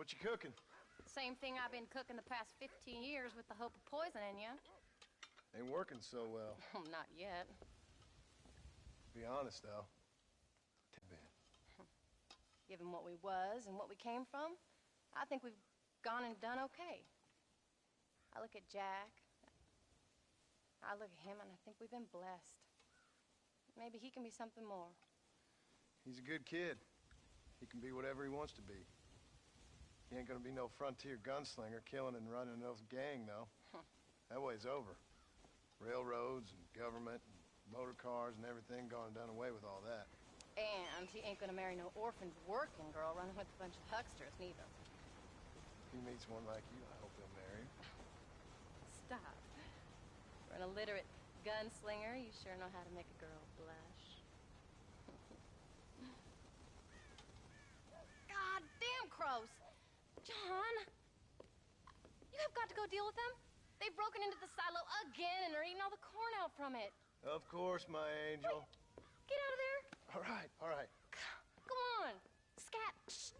What you cooking? Same thing I've been cooking the past 15 years with the hope of poisoning you. Ain't working so well. Not yet. Be honest, though. Bad. Given what we was and what we came from, I think we've gone and done okay. I look at Jack. I look at him and I think we've been blessed. Maybe he can be something more. He's a good kid. He can be whatever he wants to be. He ain't gonna be no frontier gunslinger killing and running no gang, though. That way's over. Railroads and government and motor cars and everything gone and done away with all that. And he ain't gonna marry no orphaned working girl running with a bunch of hucksters, neither. If he meets one like you, I hope he'll marry her. Stop. For an illiterate gunslinger, you sure know how to make a girl blush. God damn crows! John! You have got to go deal with them. They've broken into the silo again and are eating all the corn out from it. Of course, my angel. Wait, get out of there. All right, all right. Go on. Scat. Shh.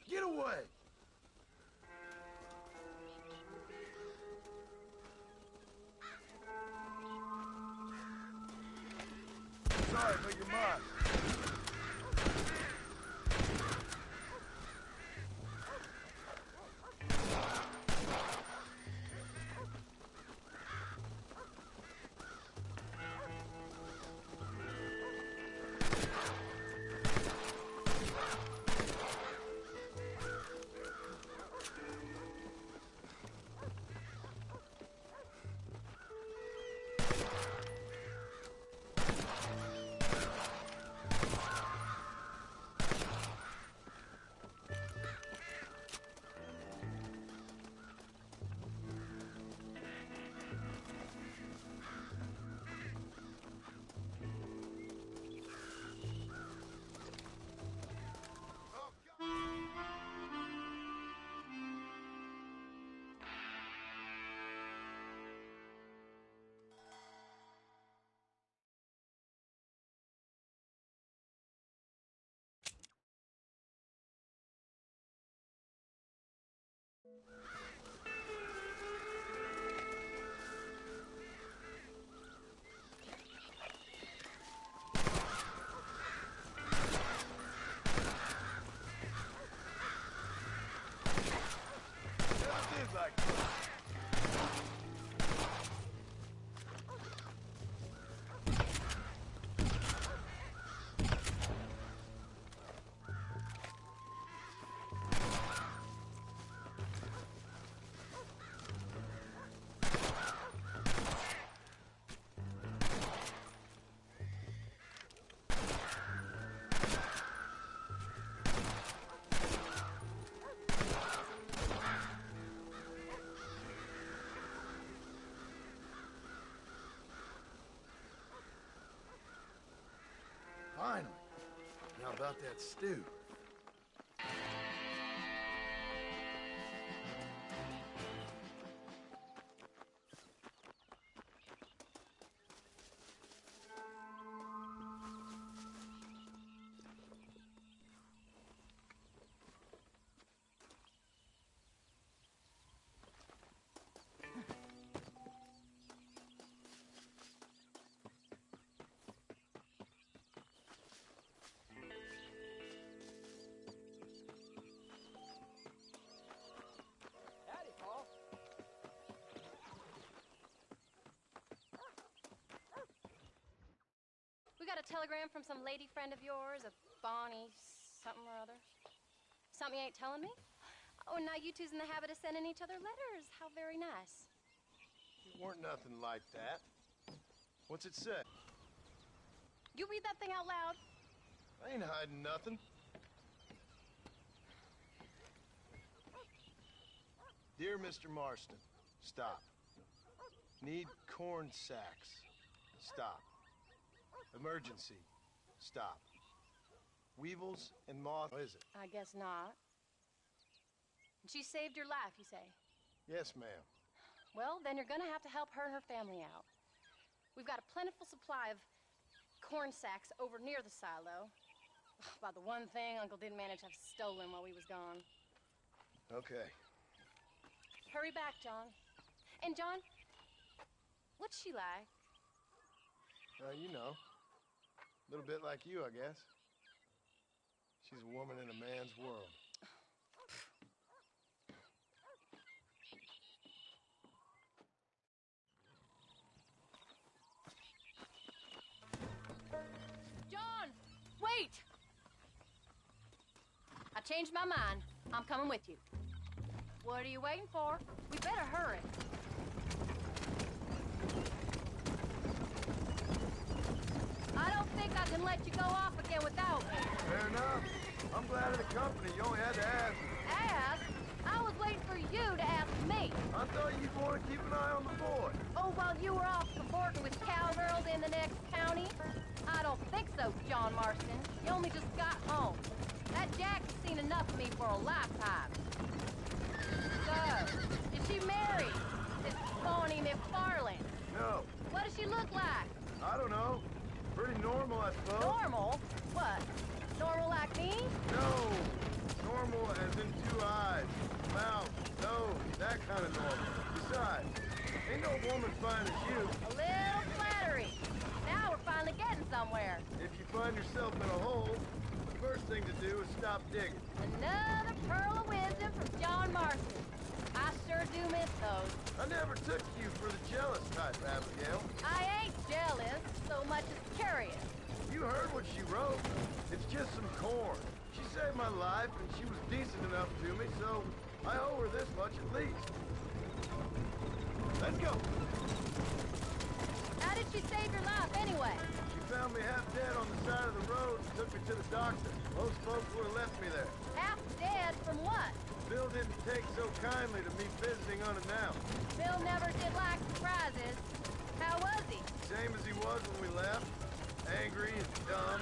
Get away! Sorry, but you're mine. Like finally. Now about that stew. We got a telegram from some lady friend of yours, a Bonnie something or other. Something you ain't telling me? Oh, and now you two's in the habit of sending each other letters. How very nice. It weren't nothing like that. What's it say? You read that thing out loud. I ain't hiding nothing. Dear Mr. Marston, stop. Need corn sacks. Stop. Emergency. Stop. Weevils and moths, is it? I guess not. She saved your life, you say? Yes, ma'am. Well, then you're gonna have to help her and her family out. We've got a plentiful supply of corn sacks over near the silo. About the one thing Uncle didn't manage to have stolen while we was gone. Okay. Hurry back, John. And John, what's she like? You know. A little bit like you, I guess. She's a woman in a man's world. John, wait! I changed my mind. I'm coming with you. What are you waiting for? We better hurry. I don't think I can let you go off again without me. Fair enough. I'm glad of the company. You only had to ask. Ask? I was waiting for you to ask me. I thought you'd want to keep an eye on the boy. Oh, while you were off cavorting with cowgirls in the next county? I don't think so, John Marston. You only just got home. That Jack's seen enough of me for a lifetime. So, did she marry this Bonnie McFarland? No. What does she look like? I don't know. Pretty normal, I suppose. Normal? What? Normal like me? No. Normal as in 2 eyes, mouth, nose, that kind of normal. Besides, ain't no woman fine as you. A little flattery. Now we're finally getting somewhere. If you find yourself in a hole, the first thing to do is stop digging. Another pearl of wisdom from John Marston. I sure do miss those. I never took you for the jealous type, Abigail. I ain't jealous so much as curious. You heard what she wrote. It's just some corn. She saved my life, and she was decent enough to me, so I owe her this much at least. Let's go. How did she save your life anyway? She found me half dead on the side of the road and took me to the doctor. Most folks would have left me there. Half dead from what? Bill didn't take so kindly to me visiting unannounced. Bill never did like surprises. How was he? Same as he was when we left. Angry and dumb,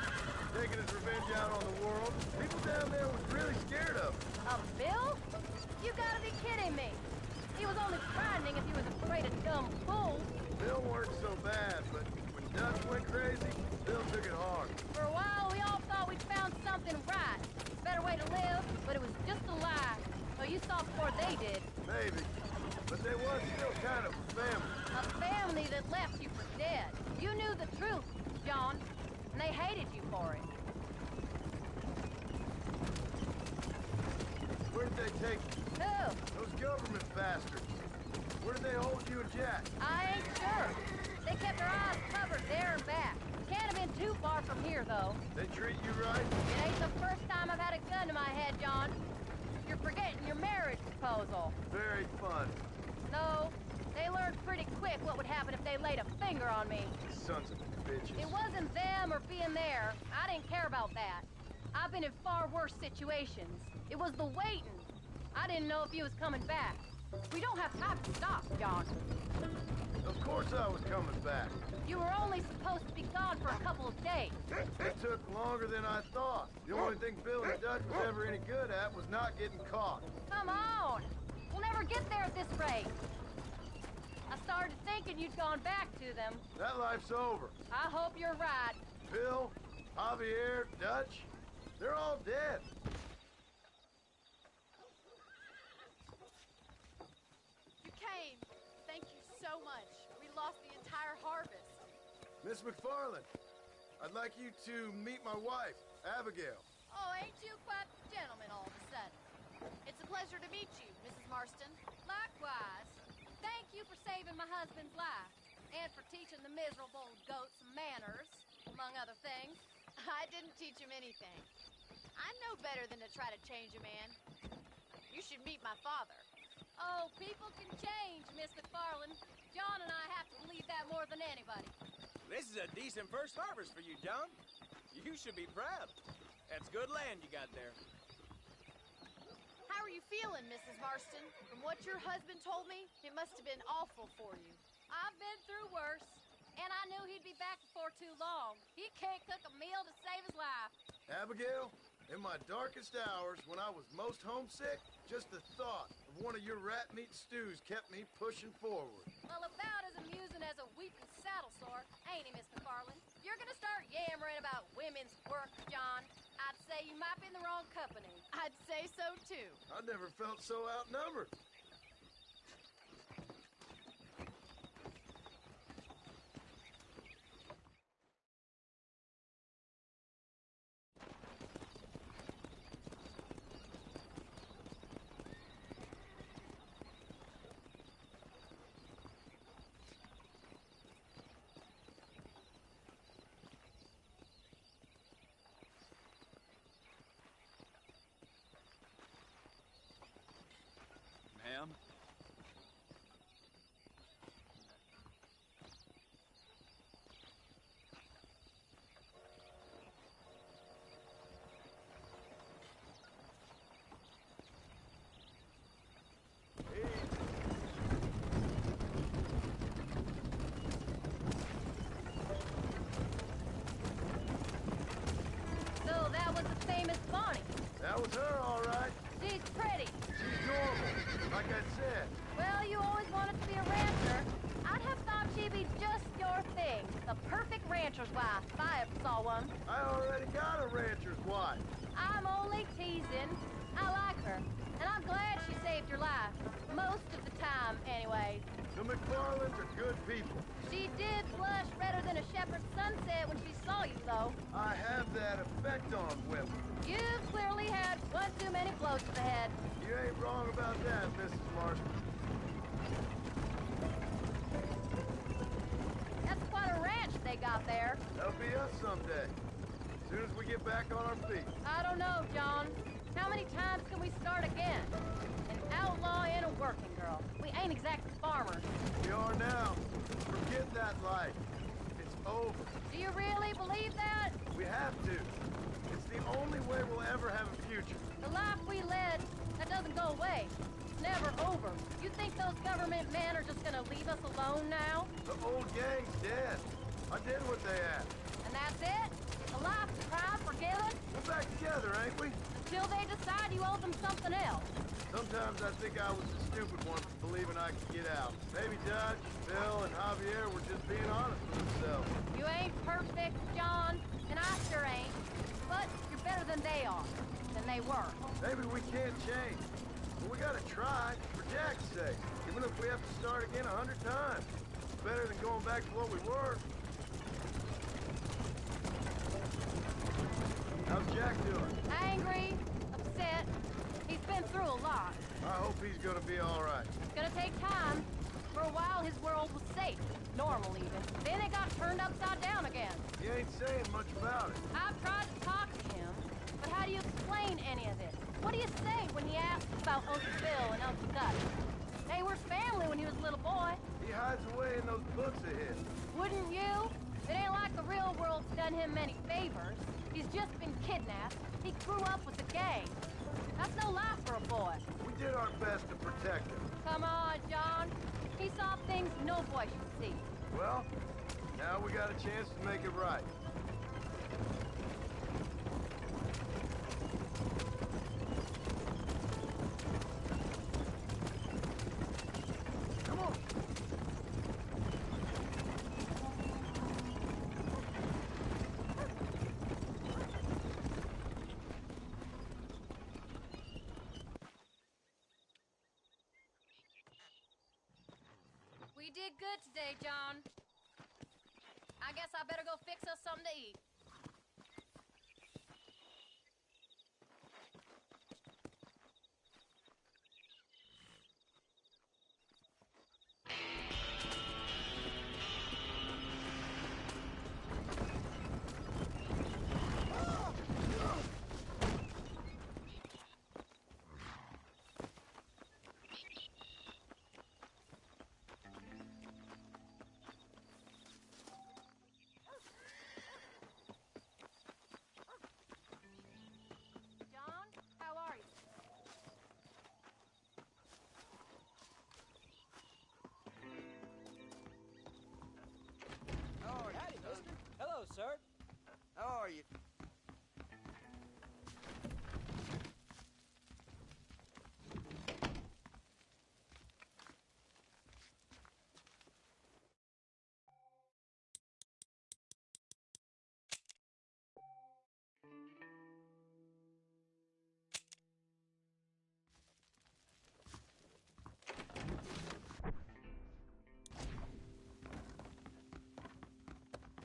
taking his revenge out on the world. People down there was really scared of him. Of Bill? You gotta be kidding me. He was only frightening if he was afraid of dumb fools. Bill weren't so bad, but when Dutch went crazy, Bill took it hard. For a while, we all thought we'd found something right. Better way to live, but it was just a lie. So you saw before they did. Maybe. But they was still kind of a family. A family that left you for dead. You knew the truth, John, and they hated you for it. Where did they take you? Who? Those government bastards. Where did they hold you and Jack? I ain't sure. They kept their eyes covered there and back. Can't have been too far from here, though. They treat you right? It ain't the first time I've had a gun to my head, John. You're forgetting your marriage proposal. Very fun. No, they learned pretty quick what would happen if they laid a finger on me. Sons of bitches. It wasn't them or being there. I didn't care about that. I've been in far worse situations. It was the waiting. I didn't know if he was coming back. We don't have time to stop, John. Of course I was coming back. You were only supposed to be gone for a couple of days. It took longer than I thought. The only thing Bill and Dutch was ever any good at was not getting caught. Come on! We'll never get there at this rate. I started thinking you'd gone back to them. That life's over. I hope you're right. Bill, Javier, Dutch, they're all dead. You came. Thank you so much. We lost the entire harvest. Miss McFarland, I'd like you to meet my wife, Abigail. Oh, ain't you quite the gentleman all of a sudden? It's a pleasure to meet you, Mrs. Marston. Likewise. Thank you for saving my husband's life. And for teaching the miserable goat some manners, among other things. I didn't teach him anything. I know better than to try to change a man. You should meet my father. Oh, people can change, Miss McFarland. John and I have to believe that more than anybody. This is a decent first harvest for you, John. You should be proud. That's good land you got there. How are you feeling, Mrs. Marston? From what your husband told me, it must have been awful for you. I've been through worse. And I knew he'd be back before too long. He can't cook a meal to save his life. Abigail, in my darkest hours, when I was most homesick, just the thought of one of your rat meat stews kept me pushing forward. Well, about as amusing as a weeping saddle sore, ain't he, Miss McFarland? You're gonna start yammering about women's work, John. I'd say you might be in the wrong company. I'd say so, too. I never felt so outnumbered. Ma'am? So that was the famous Bonnie. That was her, all right. She's pretty. She's normal, like I said. Well, you always wanted to be a rancher. I'd have thought she'd be just your thing. The perfect rancher's wife, if I ever saw one. I already got a rancher's wife. I'm only teasing. I like her, and I'm glad she saved your life. Most of the time, anyways. The McFarlands are good people. She did blush redder than a shepherd's sunset when she saw you, though. I have that effect on women. You've clearly had one too many blows to the head. You ain't wrong about that, Mrs. Marshall. That's quite a ranch they got there. That'll be us someday. As soon as we get back on our feet. I don't know, John. How many times can we start again? An outlaw and a working girl. We ain't exactly farmers. We are now. Forget that life. It's over. Do you really believe that? We have to. It's the only way we'll ever have a future. The life we led, that doesn't go away. It's never over. You think those government men are just gonna leave us alone now? The old gang's dead. I did what they asked. And that's it? A life of crime forgiven? We're back together, ain't we? Until they decide you owe them something else. Sometimes I think I was the stupid one for believing I could get out. Maybe Dutch, Bill, and Javier were just being honest with themselves. You ain't perfect, John, and I sure ain't. But you're better than they are. Than they were. Maybe we can't change. But we gotta try, for Jack's sake. Even if we have to start again 100 times. It's better than going back to what we were. How's Jack doing? Angry, upset. He's been through a lot. I hope he's gonna be all right. It's gonna take time. For a while, his world was safe. Normal, even. Then it got turned upside down again. He ain't saying much about it. I've tried to talk to him, but how do you explain any of it? What do you say when he asks about Uncle Bill and Uncle Dutch? They were family when he was a little boy. He hides away in those books of his. Wouldn't you? It ain't like the real world's done him many favors. He's just been kidnapped. He grew up with the gang. That's no life for a boy. We did our best to protect him. Come on, John. He saw things no boy should see. Well, now we got a chance to make it right. Come on. We did good today, John. I guess I better go fix us something to eat.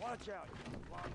Watch out, you blockhead.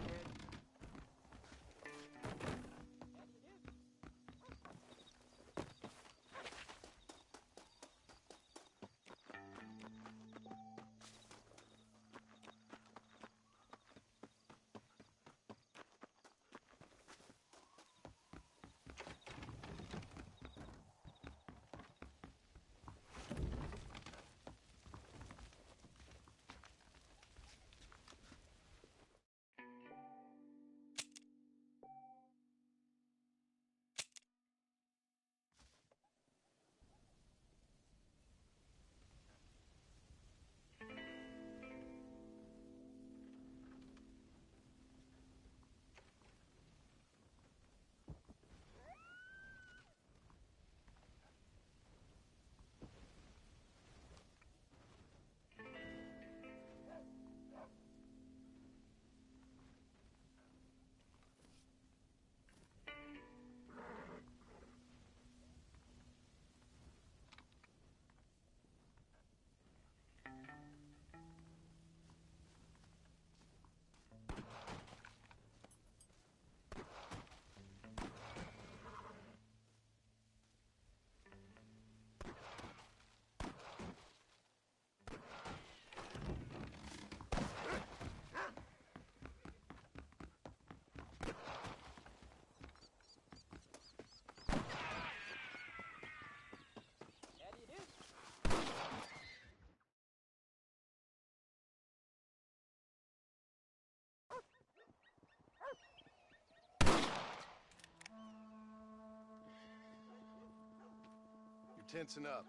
You're tensing up.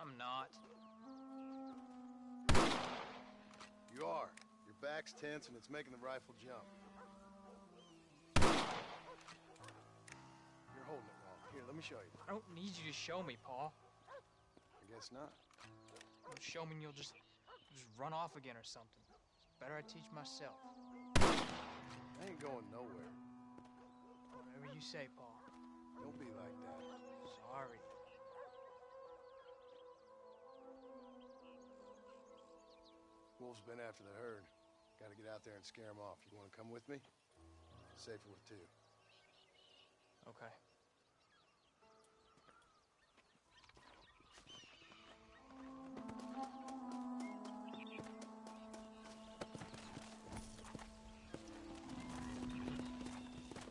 I'm not. You are. Your back's tense and it's making the rifle jump. You're holding it wrong. Here, let me show you. I don't need you to show me, Paul. I guess not. You'll show me and you'll just run off again or something. It's better I teach myself. I ain't going nowhere. Whatever you say, Paul. Don't be like that. Sorry. Wolves been after the herd. Gotta get out there and scare them off. You wanna come with me? Safer with two. Okay.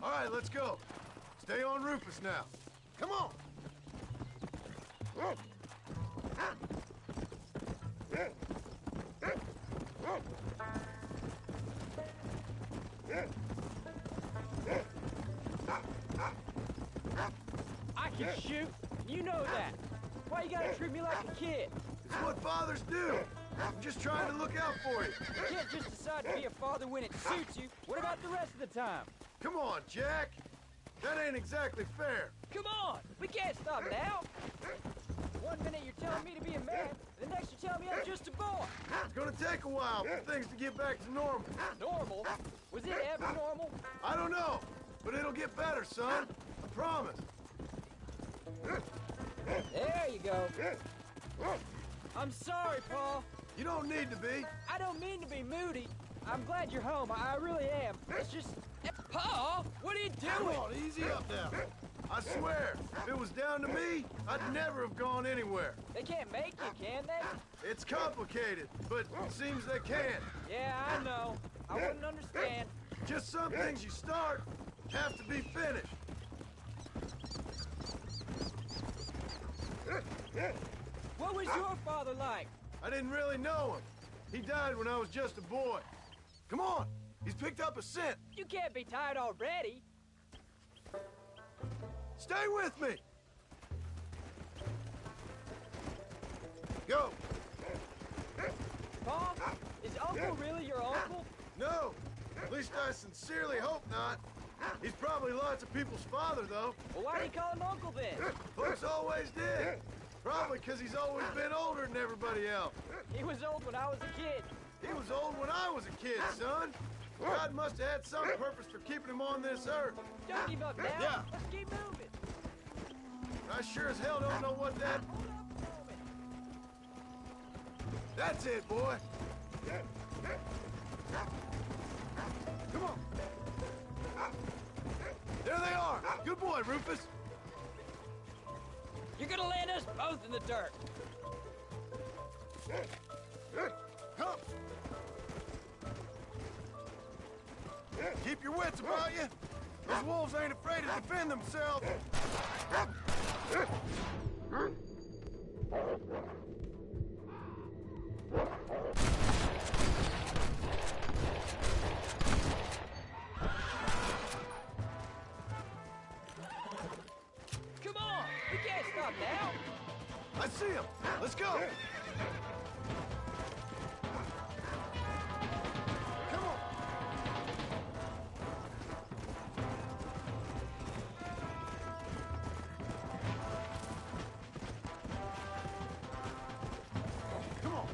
All right, let's go. Stay on Rufus now. Come on. I can shoot. You know that. Why you gotta treat me like a kid? It's what fathers do. I'm just trying to look out for you. You can't just decide to be a father when it suits you. What about the rest of the time? Come on, Jack. That ain't exactly fair. Come on! We can't stop now! One minute you're telling me to be a man, the next you're telling me I'm just a boy! It's gonna take a while for things to get back to normal. Normal? Was it ever normal? I don't know, but it'll get better, son. I promise. There you go. I'm sorry, Paul. You don't need to be. I don't mean to be moody. I'm glad you're home. I really am. It's just... Paul, what are you Come doing? on, easy up now. I swear, if it was down to me, I'd never have gone anywhere. They can't make you, can they? It's complicated, but it seems they can. Yeah, I know. I wouldn't understand. Just some things you start have to be finished. What was your father like? I didn't really know him. He died when I was just a boy. Come on, he's picked up a scent. You can't be tired already. Stay with me. Go. Paul, is Uncle really your uncle? No, at least I sincerely hope not. He's probably lots of people's father, though. Well, why do you call him Uncle then? Folks always did. Probably because he's always been older than everybody else. He was old when I was a kid. He was old when I was a kid, son. God must have had some purpose for keeping him on this earth. Don't give up now. Yeah. Let's keep moving. I sure as hell don't know what that... Hold up a moment. That's it, boy. Come on. There they are. Good boy, Rufus. You're gonna land us both in the dirt. Come. Keep your wits about you. Those wolves ain't afraid to defend themselves. Come on, we can't stop now. I see him. Let's go. Come on. Come on.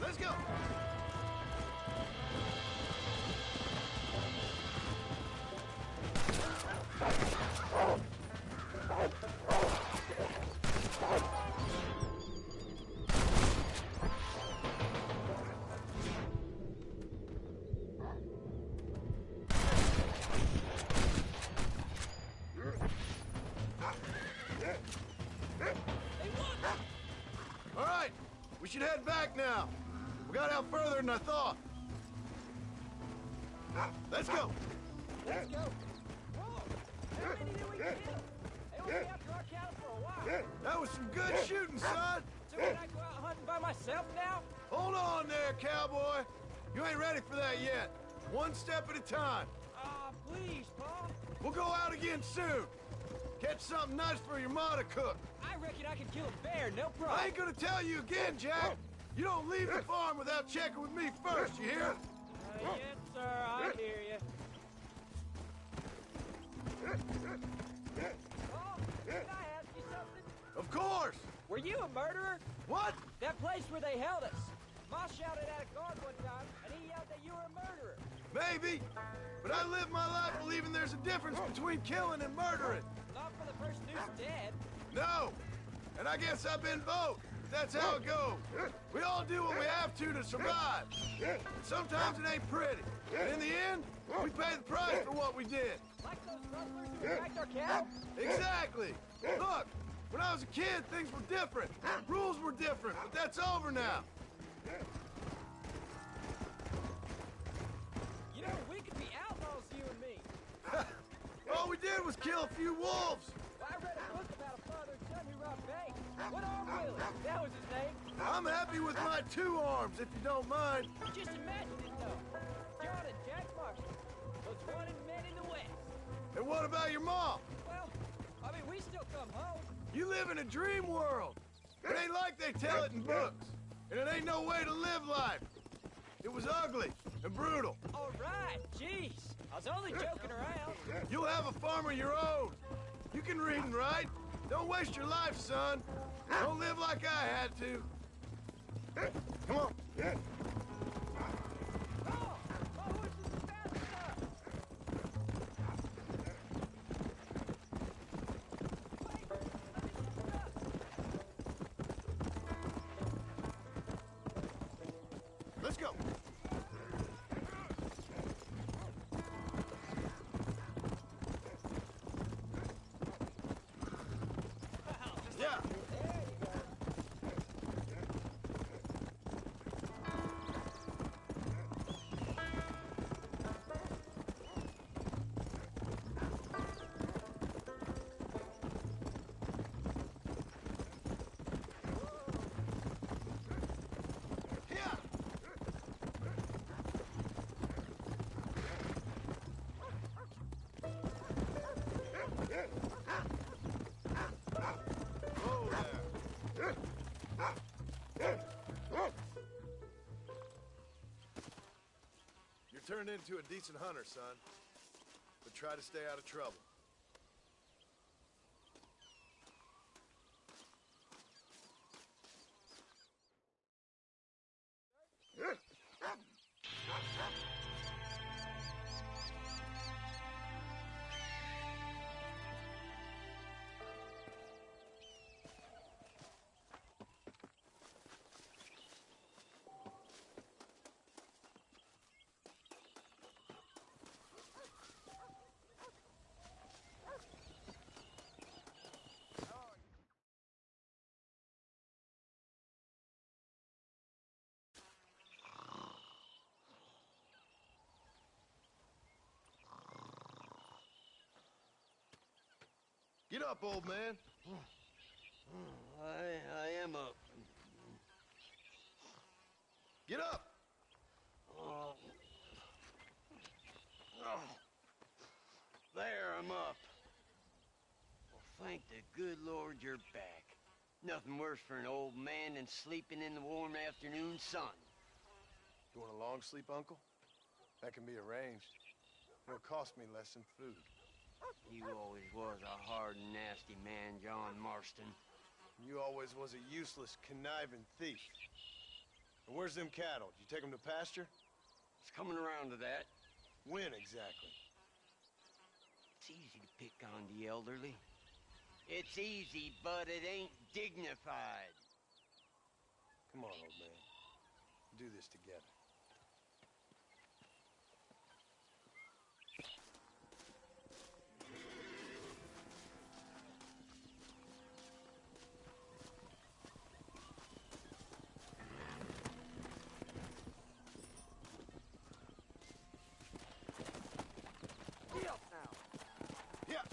Let's go. All right, we should head back now. We got out further than I thought. Let's go. Let's go. Whoa! How many did we kill? They only after our count for a while. That was some good shooting, son. So can I go out hunting by myself now? Hold on there, cowboy. You ain't ready for that yet. One step at a time. Aw, please, Pa. We'll go out again soon. Catch something nice for your ma to cook. I reckon I can kill a bear, no problem. I ain't gonna tell you again, Jack. You don't leave the farm without checking with me first, you hear? Yes, sir, I hear you. Pa, can I ask you something? Of course. Were you a murderer? What? That place where they held us. Ma shouted at a guard one time, and he yelled that you were a murderer. Maybe. But I live my life believing there's a difference between killing and murdering. Not for the person who's dead. No. And I guess I've been both. That's how it goes. We all do what we have to survive. And sometimes it ain't pretty. And in the end, we pay the price for what we did. Like those rustlers who attacked our cattle? Exactly. Look, when I was a kid, things were different. Rules were different, but that's over now. You know, we could be outlaws, you and me. All we did was kill a few wolves. Well, I read a book about a father and son who robbed banks. What arm Willie? That was his name. I'm happy with my 2 arms, if you don't mind. Just imagine it, though. John and Jack Marshall, those wanted men in the West. And what about your mom? Well, I mean, we still come home. You live in a dream world. It ain't like they tell it in books. And it ain't no way to live life. It was ugly and brutal. All right, jeez. I was only joking around. You'll have a farm of your own. You can read and write. Don't waste your life, son. Don't live like I had to. Come on. Oh, my horse is fast enough. Wait, let me stop. Let's go. Yeah. Yeah. Whoa there. You're turned into a decent hunter, son. But try to stay out of trouble. Get up, old man. I am up. Get up! Oh. Oh. There, I'm up. Well, thank the good Lord you're back. Nothing worse for an old man than sleeping in the warm afternoon sun. You want a long sleep, Uncle? That can be arranged. It'll cost me less than food. You always was a hard and nasty man, John Marston. You always was a useless, conniving thief. And where's them cattle? Did you take them to pasture? It's coming around to that. When exactly? It's easy to pick on the elderly. It's easy, but it ain't dignified. Come on, old man. We'll do this together. Get up now. Yeah.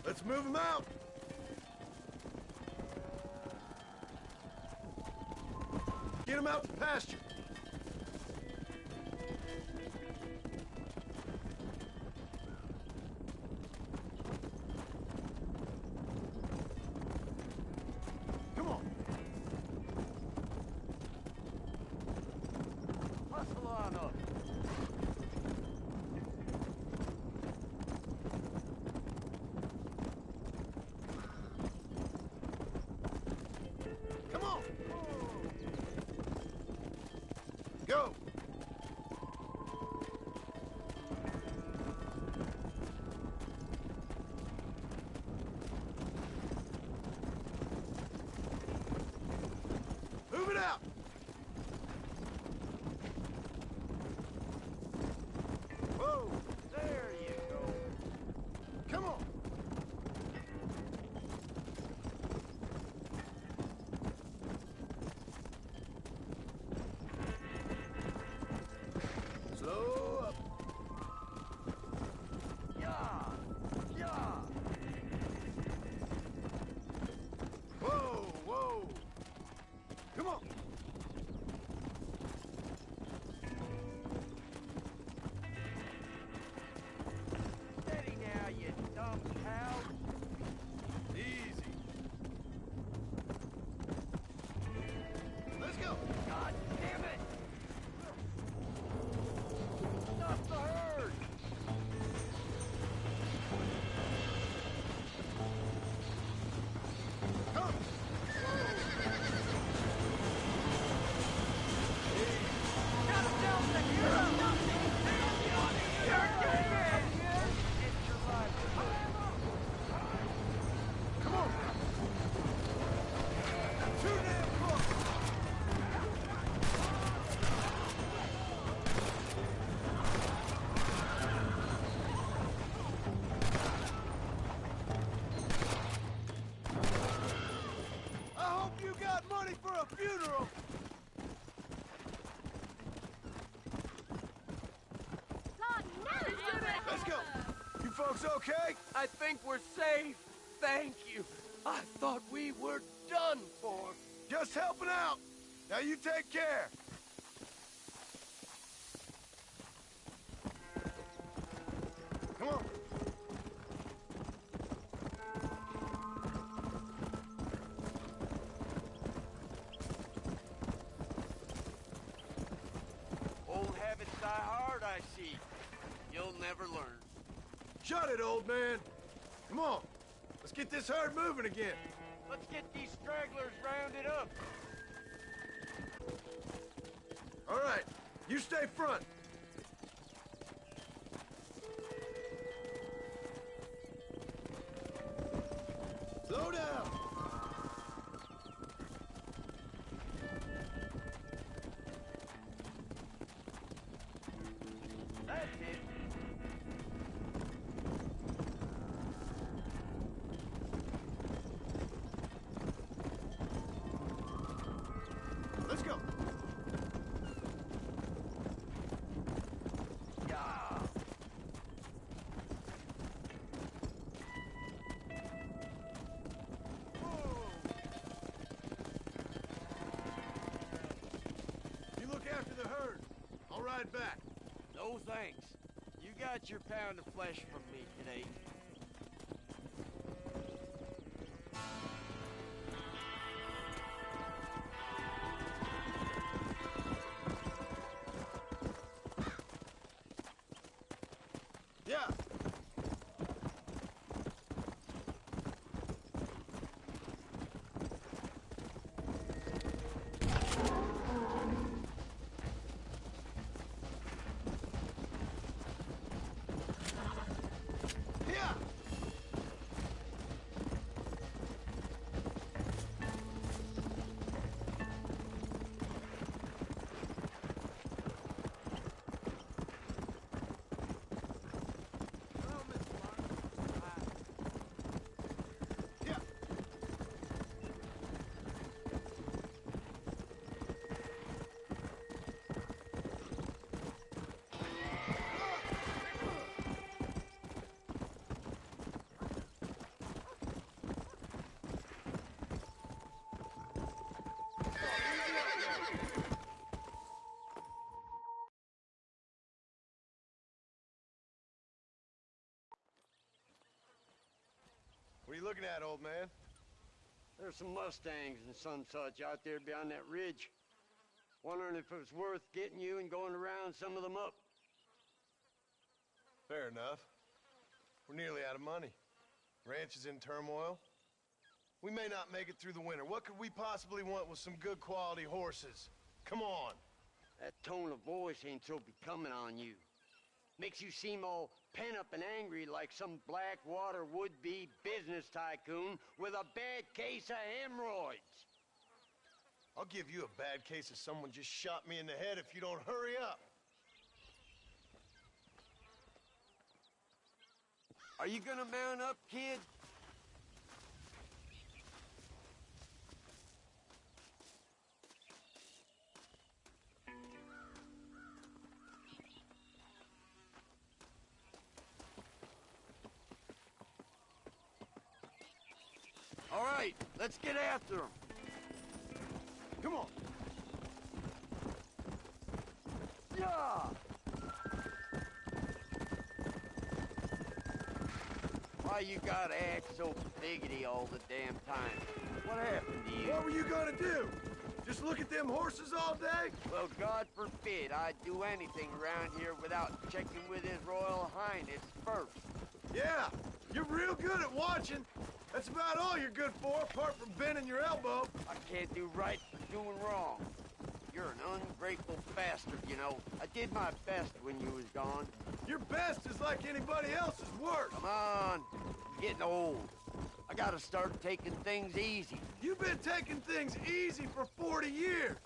Let's move them out. Get them out to pasture. Come on. Hustle on up. Come on. Go. Move it out. Whoa. There you go. Come on. Slow up. Yeah. Yeah. Whoa, whoa. Come on. Steady now, you dumb cow. Easy. Let's go. God damn it! Stop the herd! Come. Got him down the hero! You're dead! It's your livelihood. Come on. Too damn close. I hope you got money for a funeral. God, no! Let's go. You folks okay? I think we're safe. Thank you. I thought we were done for. Just helping out. Now you take care. Come on. Old habits die hard, I see. You'll never learn. Shut it, old man. Come on. Let's get this herd moving again. Let's get these stragglers rounded up. All right. You stay front. Slow down. That's it. Let's go. ride back. No thanks. You got your pound of flesh from me today. Yeah. Yeah. Yeah. What are you looking at, old man? There's some Mustangs and some such out there beyond that ridge. Wondering if it was worth getting you and going around some of them up. Fair enough. We're nearly out of money. Ranch is in turmoil. We may not make it through the winter. What could we possibly want with some good quality horses? Come on. That tone of voice ain't so becoming on you. Makes you seem all pent up and angry like some Blackwater would-be business tycoon with a bad case of hemorrhoids. I'll give you a bad case of someone just shot me in the head if you don't hurry up. Are you gonna mount up, kid? All right, let's get after him. Come on. Yeah! Why you gotta act so biggity all the damn time? What happened to you? What were you gonna do? Just look at them horses all day? Well, God forbid I'd do anything around here without checking with His Royal Highness first. Yeah, you're real good at watching. That's about all you're good for, apart from bending your elbow. I can't do right for doing wrong. You're an ungrateful bastard, you know. I did my best when you was gone. Your best is like anybody else's worst. Come on, I'm getting old. I gotta start taking things easy. You've been taking things easy for 40 years.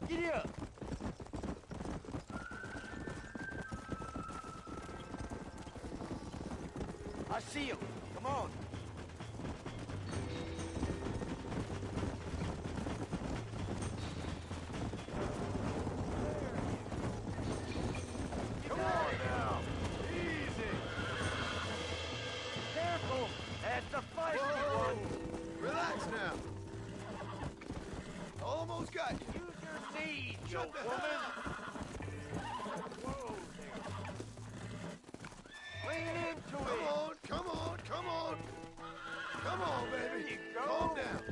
Get up. I see him. Come on. Come on now. Easy. Careful. That's a feisty Whoa. one. Relax now. Almost got you. Use your knees, you Shut the woman. hell up. Whoa there. Lean into Come it. on, come on, come on. Come on, baby. There you go. Calm down.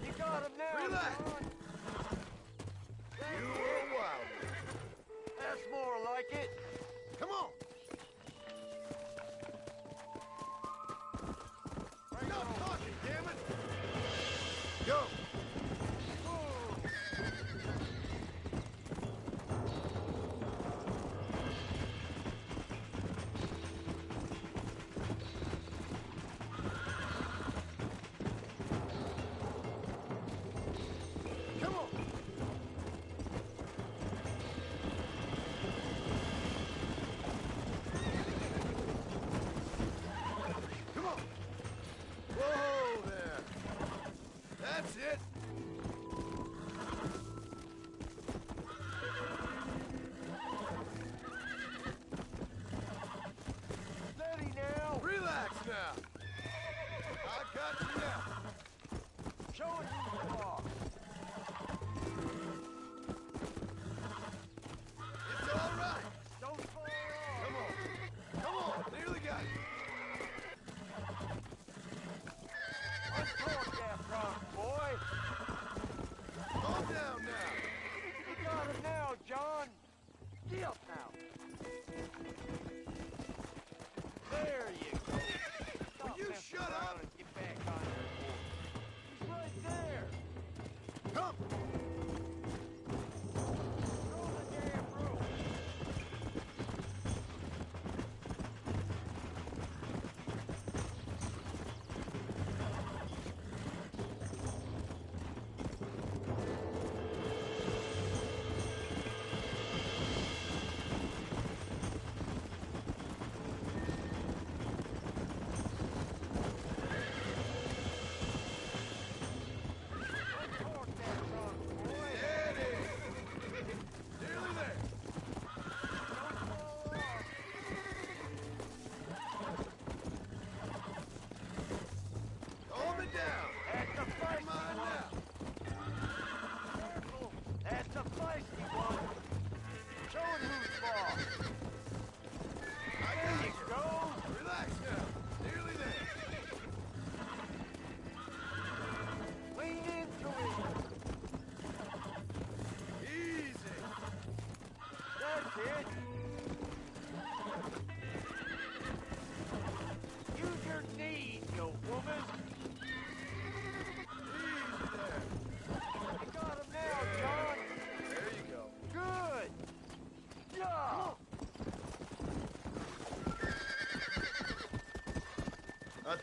You got him now. Relax. John. That's You it. were wild. That's more like it. Come on. Stop talking, damn it. Go. Come on. Come on. Whoa there. That's it. Steady now. Relax now. I got you now. Show it.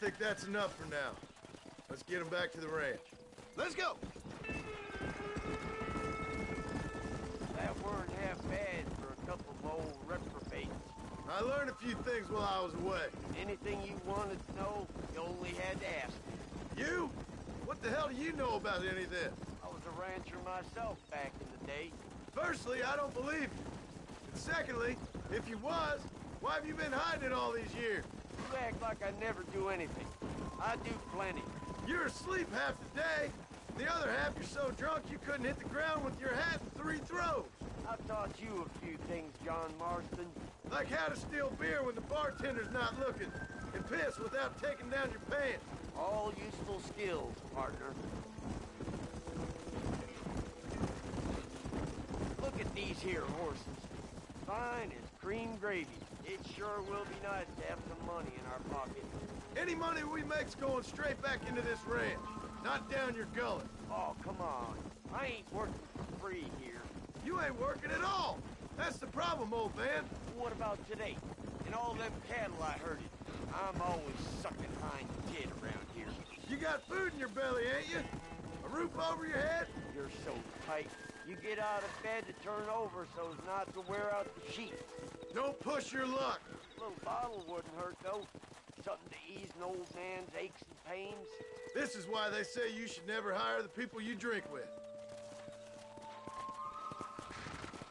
think that's enough for now. Let's get him back to the ranch. Let's go! That weren't half bad for a couple of old reprobates. I learned a few things while I was away. Anything you wanted to know, you only had to ask. You? What the hell do you know about any of this? I was a rancher myself back in the day. Firstly, I don't believe you. And secondly, if you was, why have you been hiding it all these years? You act like I never do anything. I do plenty. You're asleep half the day. The other half you're so drunk you couldn't hit the ground with your hat in 3 throws. I've taught you a few things, John Marston. Like how to steal beer when the bartender's not looking, and piss without taking down your pants. All useful skills, partner. Look at these here horses. Fine as cream gravy. It sure will be nice to have some money in our pocket. Any money we make's going straight back into this ranch, not down your gullet. Oh, come on. I ain't working for free here. You ain't working at all. That's the problem, old man. What about today? And all them cattle I herded. I'm always sucking hind tit around here. You got food in your belly, ain't you? A roof over your head? You're so tight. You get out of bed to turn over so as not to wear out the sheets. Don't push your luck. A little bottle wouldn't hurt, though. Something to ease an old man's aches and pains. This is why they say you should never hire the people you drink with.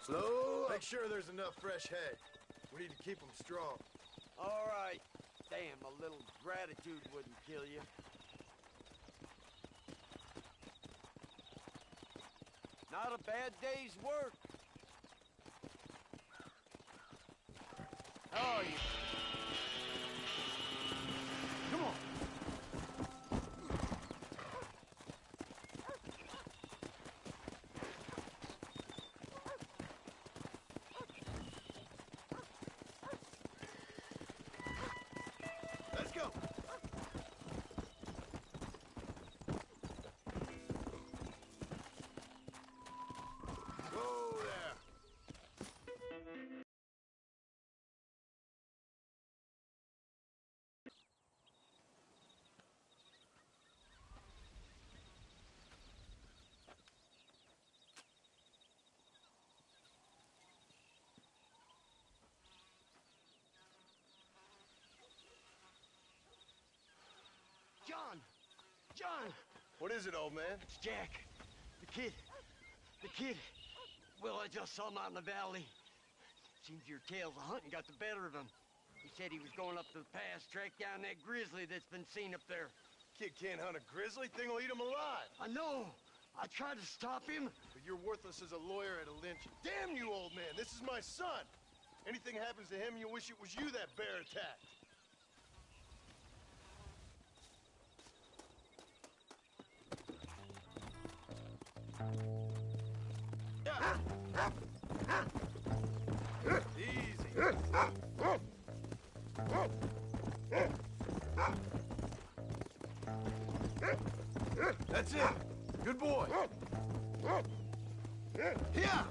Slow. Make sure there's enough fresh hay. We need to keep them strong. All right. Damn, a little gratitude wouldn't kill you. Not a bad day's work. How are you? Come on. Let's go. Whoa there. John! John! What is it, old man? It's Jack. The kid. The kid. Well, I just saw him out in the valley. Seems your tales of hunting got the better of him. He said he was going up to the pass, track down that grizzly that's been seen up there. Kid can't hunt a grizzly. Thing will eat him alive. I know. I tried to stop him. But you're worthless as a lawyer at a lynching. Damn you, old man. This is my son. Anything happens to him, you'll wish it was you that bear attacked. Easy. That's it. Good boy. Yeah.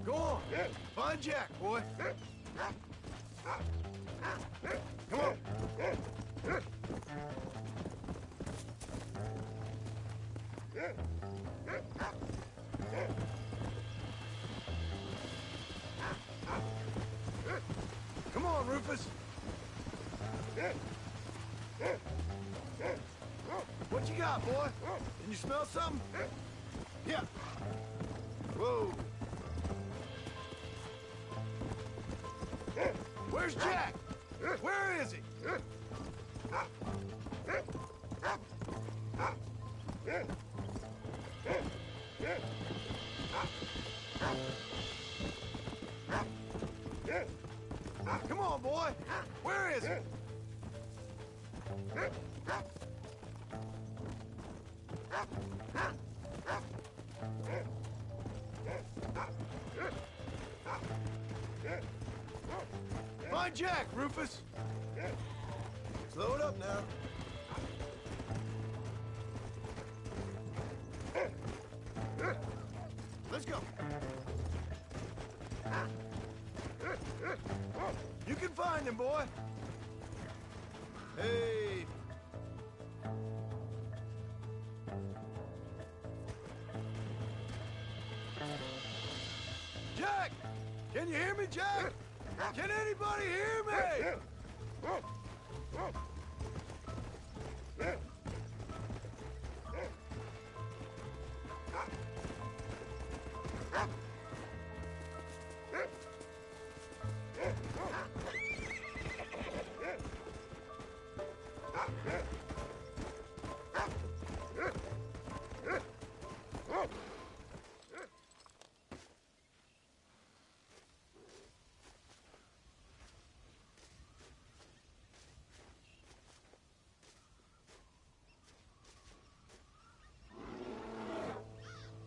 Go on. Find Jack, boy. Come on. Come on, Rufus. What you got, boy? Can you smell something? Yeah. Whoa. Where's Jack? Where is he? Come on, boy. Where is he? Find Jack, Rufus. Slow it up now. You can find him, boy. Hey. Jack! Can you hear me, Jack? Can anybody hear me?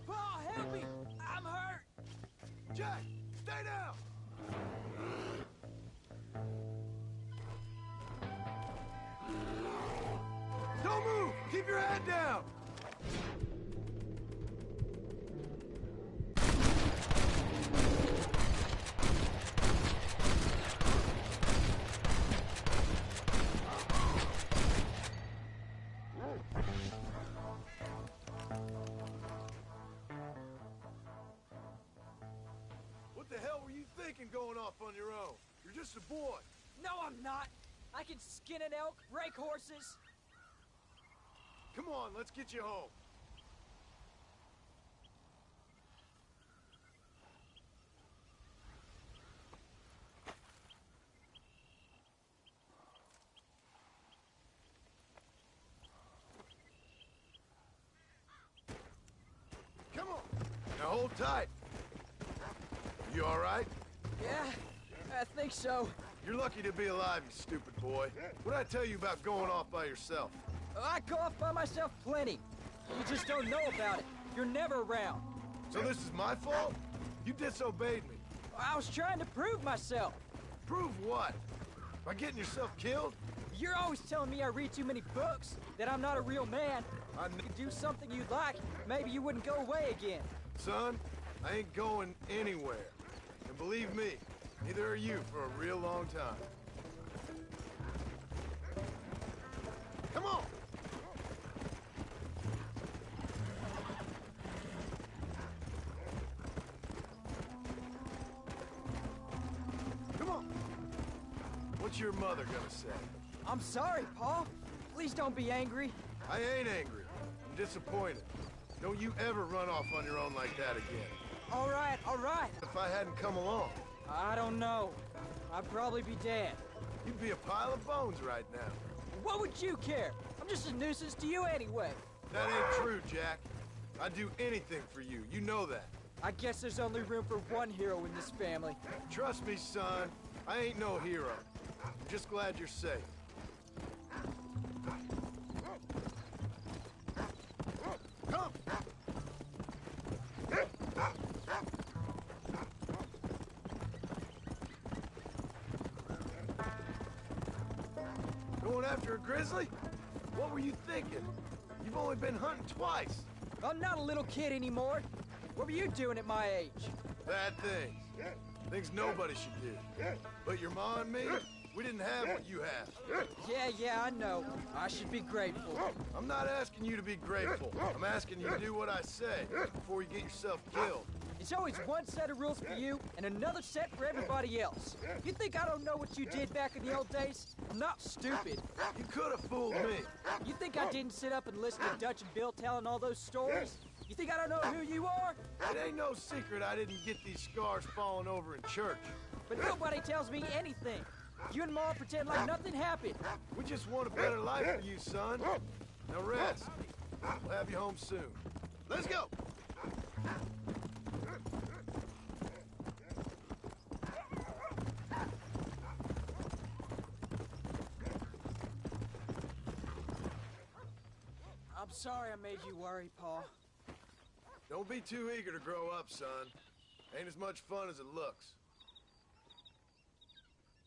Paul, help me! I'm hurt! Jack, stay down! Don't move! Keep your head down! What the hell were you thinking going off on your own? You're just a boy. No, I'm not. I can skin an elk, rake horses. Come on, let's get you home. Come on. Now hold tight. You all right? Yeah, I think so. You're lucky to be alive, you stupid boy. What'd I tell you about going off by yourself? I go off by myself plenty. You just don't know about it. You're never around. So this is my fault? You disobeyed me. I was trying to prove myself. Prove what? By getting yourself killed? You're always telling me I read too many books, that I'm not a real man. I You could do something you'd like, maybe you wouldn't go away again. Son, I ain't going anywhere. And believe me, neither are you for a real long time. Come on! Come on! What's your mother gonna say? I'm sorry, Paul. Please don't be angry. I ain't angry. I'm disappointed. Don't you ever run off on your own like that again. All right, all right. If I hadn't come along, I don't know. I'd probably be dead. you'd be a pile of bones right now. What would you care? I'm just a nuisance to you anyway. That ain't true, Jack. I'd do anything for you. You know that. I guess there's only room for one hero in this family. Trust me, son. I ain't no hero. I'm just glad you're safe. Come! Going after a grizzly? What were you thinking? You've only been hunting twice. I'm not a little kid anymore. What were you doing at my age? Bad things. Things nobody should do. But your ma and me, we didn't have what you have. Yeah, I know. I should be grateful. I'm not asking you to be grateful. I'm asking you to do what I say before you get yourself killed. It's always one set of rules for you and another set for everybody else. You think I don't know what you did back in the old days? I'm not stupid. You could have fooled me. You think I didn't sit up and listen to Dutch and Bill telling all those stories? You think I don't know who you are? It ain't no secret I didn't get these scars falling over in church. But nobody tells me anything. You and Ma pretend like nothing happened. We just want a better life for you, son. Now rest. We'll have you home soon. Let's go! I'm sorry I made you worry, Paul. Don't be too eager to grow up, son. Ain't as much fun as it looks.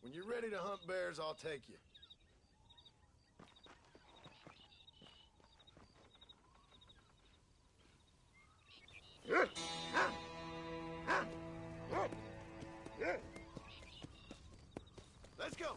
When you're ready to hunt bears, I'll take you. Let's go.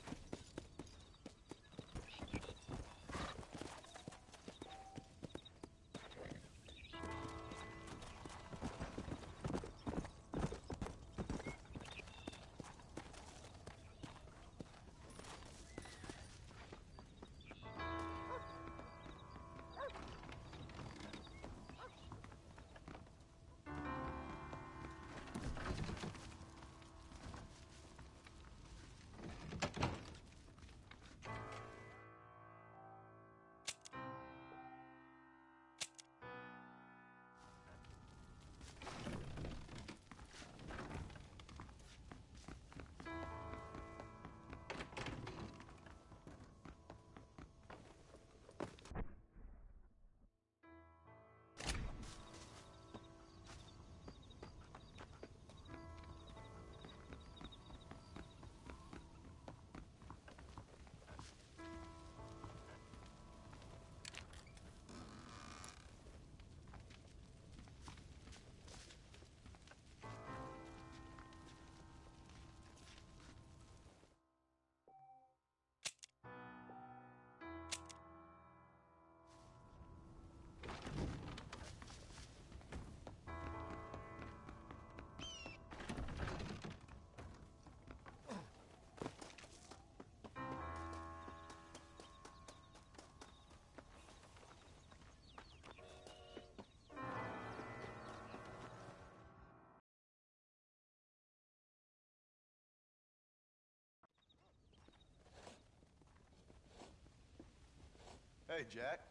Hey, Jack.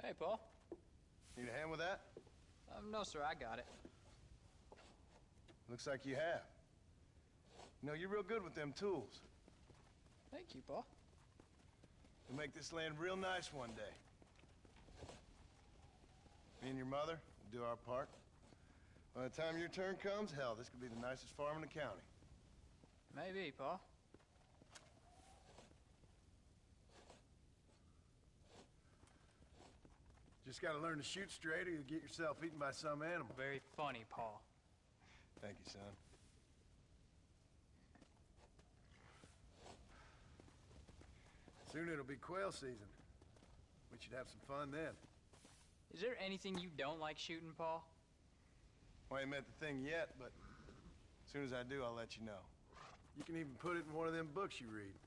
Hey, Paul. Need a hand with that? No, sir, I got it. Looks like you have. You know, you're real good with them tools. Thank you, Paul. We'll make this land real nice one day. Me and your mother will do our part. By the time your turn comes, hell, this could be the nicest farm in the county. Maybe, Paul. Just gotta learn to shoot straight or you'll get yourself eaten by some animal. Very funny, Paul. Thank you, son. Soon it'll be quail season. We should have some fun then. Is there anything you don't like shooting, Paul? Well, I ain't met the thing yet, but as soon as I do, I'll let you know. You can even put it in one of them books you read.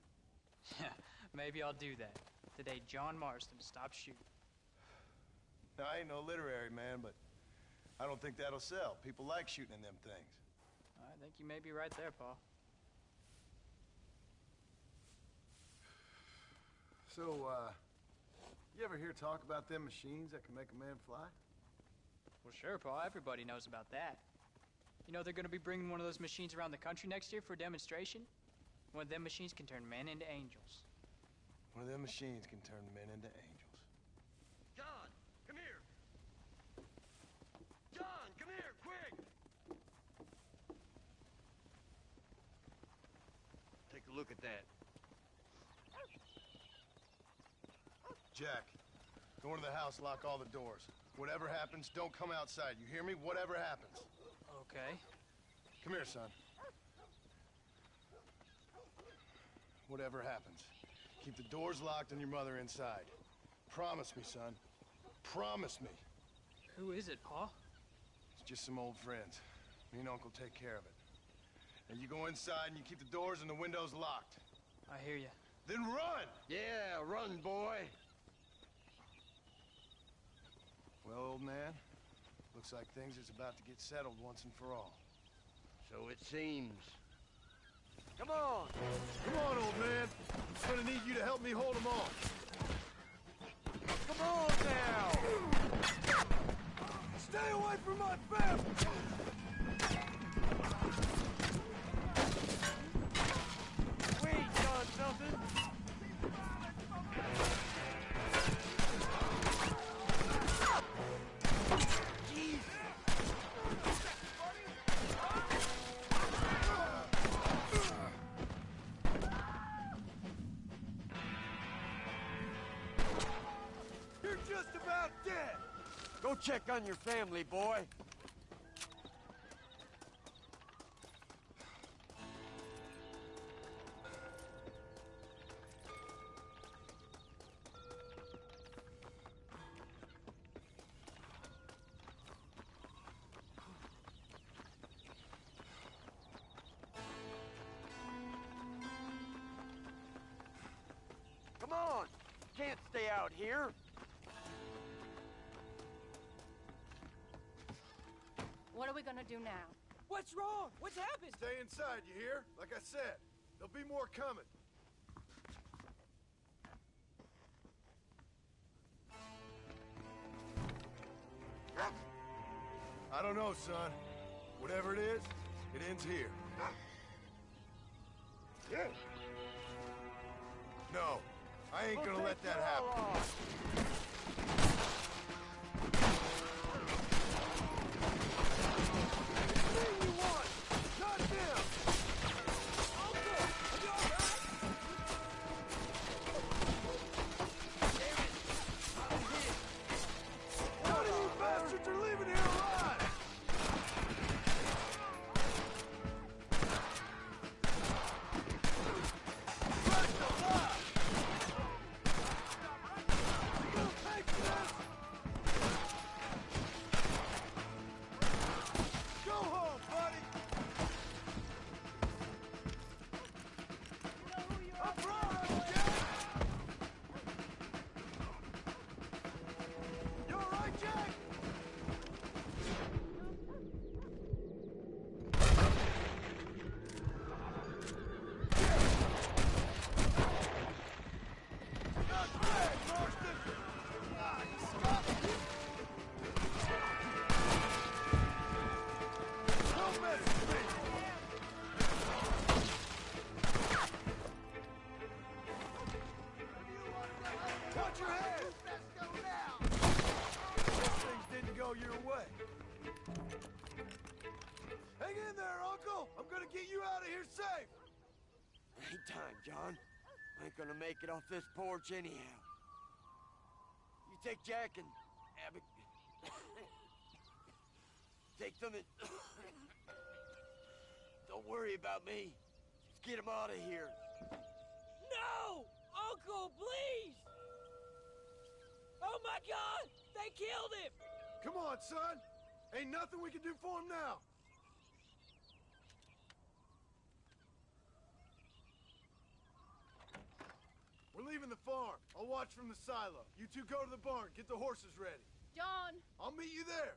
Yeah, maybe I'll do that. Today, John Marston stopped shooting. Now, I ain't no literary man, but I don't think that'll sell. People like shooting in them things. I think you may be right there, Paul. So, you ever hear talk about them machines that can make a man fly? Well, sure, Paul. Everybody knows about that. You know they're going to be bringing one of those machines around the country next year for a demonstration? One of them machines can turn men into angels. One of them machines can turn men into angels. John, come here. John, come here, quick. Take a look at that. Jack, go into the house, lock all the doors. Whatever happens, don't come outside. You hear me? Whatever happens. Okay. Come here, son. Whatever happens, keep the doors locked and your mother inside. Promise me, son. Promise me. Who is it, Paul? It's just some old friends. Me and Uncle take care of it. And you go inside and you keep the doors and the windows locked. I hear you. Then run! Yeah, run, boy. Well, old man, looks like things is about to get settled once and for all. So it seems. Come on. Come on, old man. I'm gonna need you to help me hold them off. Come on now. Stay away from my family! We ain't done something. You're just about dead! Go check on your family, boy. can't stay out here. What are we gonna do now? What's wrong? What's happened? Stay inside, you hear? Like I said, there'll be more coming. I don't know, son. Whatever it is, it ends here. No, I ain't gonna let that happen. Anything you want! Shut down! None of you bastards are leaving here alive! Christ alive! You gonna pay for this? Go home, buddy! I'm proud of you, Jack! You all right, Jack? Not bad, Marston! Ah, stop it! Don't mess with me! Watch your head! Things didn't go your way. Hang in there, Uncle! I'm gonna get you out of here safe! Ain't time, John. I ain't gonna make it off this porch anyhow. You take Jack and Abby. Take them and... Don't worry about me. Just get him out of here. No! Uncle, please! Oh my God! They killed him! Come on, son! Ain't nothing we can do for him now! We're leaving the farm. I'll watch from the silo. You two go to the barn, get the horses ready. John, I'll meet you there.